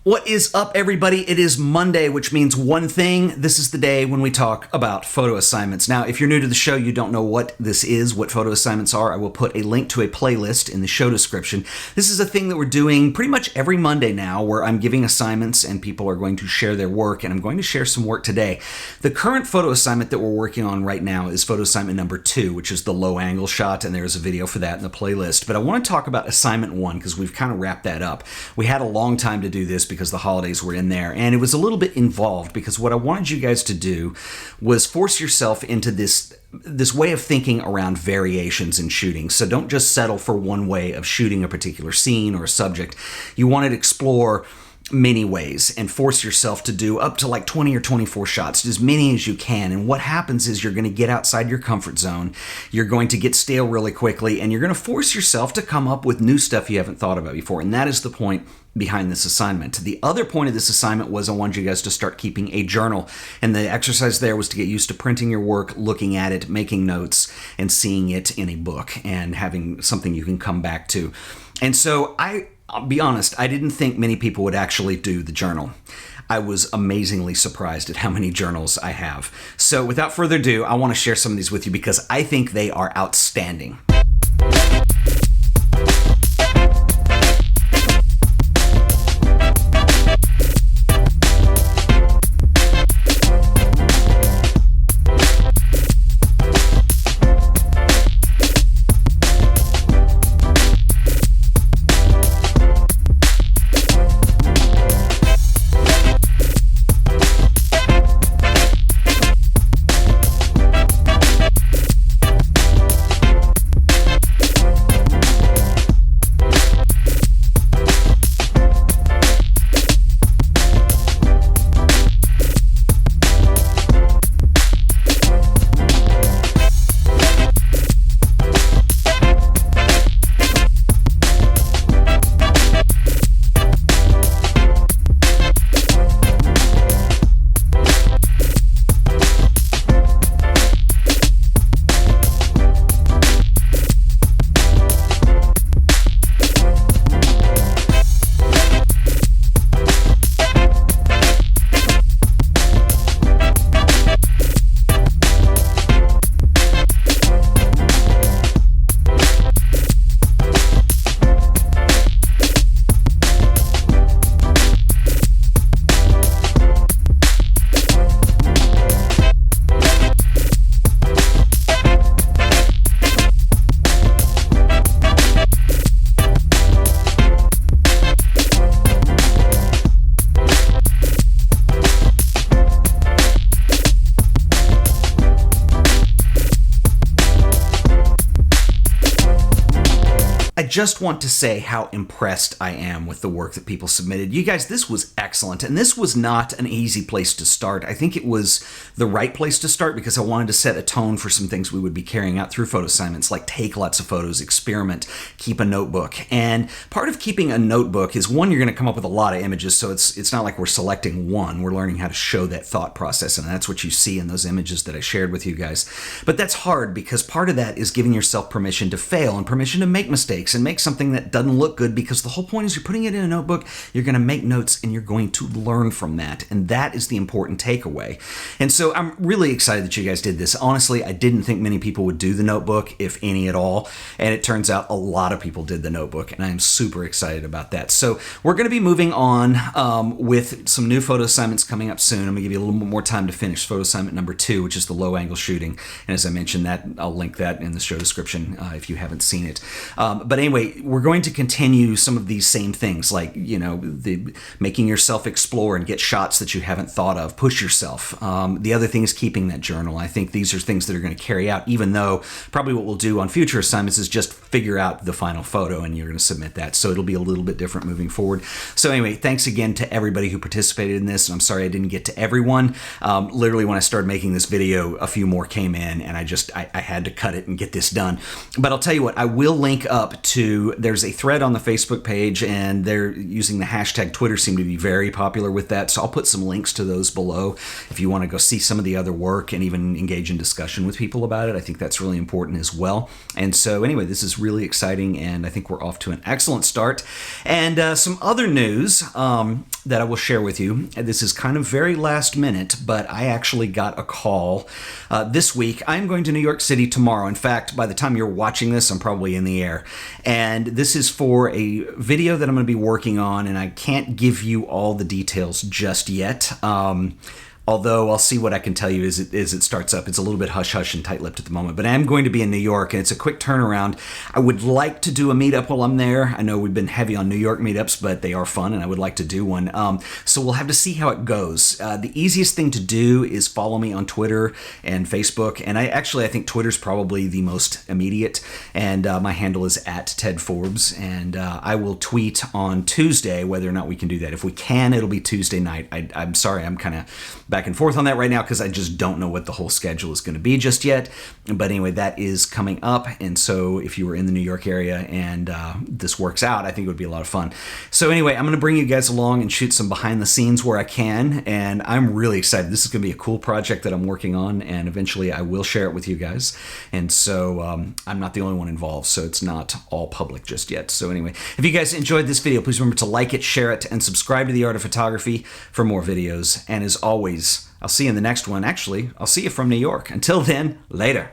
What is up, everybody? It is Monday, which means one thing. This is the day when we talk about photo assignments. Now, if you're new to the show, you don't know what this is, what photo assignments are, I will put a link to a playlist in the show description. This is a thing that we're doing pretty much every Monday now, where I'm giving assignments and people are going to share their work, and I'm going to share some work today. The current photo assignment that we're working on right now is photo assignment number 2, which is the low angle shot, and there's a video for that in the playlist. But I want to talk about assignment 1 because we've kind of wrapped that up. We had a long time to do this because the holidays were in there, and it was a little bit involved because what I wanted you guys to do was force yourself into this way of thinking around variations in shooting. So don't just settle for one way of shooting a particular scene or a subject. You want to explore many ways and force yourself to do up to like 20 or 24 shots, as many as you can. And what happens is you're going to get outside your comfort zone. You're going to get stale really quickly, and you're going to force yourself to come up with new stuff you haven't thought about before. And that is the point behind this assignment. The other point of this assignment was I wanted you guys to start keeping a journal. And the exercise there was to get used to printing your work, looking at it, making notes, and seeing it in a book and having something you can come back to. And so I'll be honest, I didn't think many people would actually do the journal. I was amazingly surprised at how many journals I have. So without further ado, I want to share some of these with you because I think they are outstanding. I just want to say how impressed I am with the work that people submitted. You guys, this was excellent, and this was not an easy place to start. I think it was the right place to start because I wanted to set a tone for some things we would be carrying out through photo assignments, like take lots of photos, experiment, keep a notebook. And part of keeping a notebook is, one, you're going to come up with a lot of images, so it's not like we're selecting one. We're learning how to show that thought process, and that's what you see in those images that I shared with you guys. But that's hard because part of that is giving yourself permission to fail and permission to make mistakes and make something that doesn't look good, because the whole point is you're putting it in a notebook, you're going to make notes, and you're going to learn from that. And that is the important takeaway. And so I'm really excited that you guys did this. Honestly, I didn't think many people would do the notebook, if any at all. And it turns out a lot of people did the notebook, and I am super excited about that. So we're going to be moving on with some new photo assignments coming up soon. I'm going to give you a little bit more time to finish photo assignment number 2, which is the low angle shooting. And as I mentioned, that I'll link that in the show description if you haven't seen it. But anyway, we're going to continue some of these same things, like, you know, the making yourself explore and get shots that you haven't thought of, push yourself. The other thing is keeping that journal. I think these are things that are going to carry out, even though probably what we'll do on future assignments is just figure out the final photo and you're going to submit that. So it'll be a little bit different moving forward. So anyway, thanks again to everybody who participated in this. And I'm sorry I didn't get to everyone. Literally when I started making this video, a few more came in and I had to cut it and get this done. But I'll tell you what, I will link up to, there's a thread on the Facebook page and they're using the hashtag Twitter, seem to be very popular with that. So I'll put some links to those below if you want to go see some of the other work and even engage in discussion with people about it. I think that's really important as well. And so anyway, this is really exciting and I think we're off to an excellent start. And some other news, that I will share with you. This is kind of very last minute, but I actually got a call this week. I'm going to New York City tomorrow. In fact, by the time you're watching this, I'm probably in the air. And this is for a video that I'm going to be working on, and I can't give you all the details just yet. Although I'll see what I can tell you as it starts up. It's a little bit hush-hush and tight-lipped at the moment. But I am going to be in New York, and it's a quick turnaround. I would like to do a meetup while I'm there. I know we've been heavy on New York meetups, but they are fun, and I would like to do one. So we'll have to see how it goes. The easiest thing to do is follow me on Twitter and Facebook. And I think Twitter's probably the most immediate. And my handle is @TedForbes. And I will tweet on Tuesday whether or not we can do that. If we can, it'll be Tuesday night. I'm sorry, I'm kind of back and forth on that right now because I just don't know what the whole schedule is going to be just yet. But anyway, that is coming up. And so if you were in the New York area and this works out, I think it would be a lot of fun. So anyway, I'm going to bring you guys along and shoot some behind the scenes where I can. And I'm really excited. This is going to be a cool project that I'm working on. And eventually I will share it with you guys. And so I'm not the only one involved. So it's not all public just yet. So anyway, if you guys enjoyed this video, please remember to like it, share it, and subscribe to The Art of Photography for more videos. And as always, I'll see you in the next one. Actually, I'll see you from New York. Until then, later.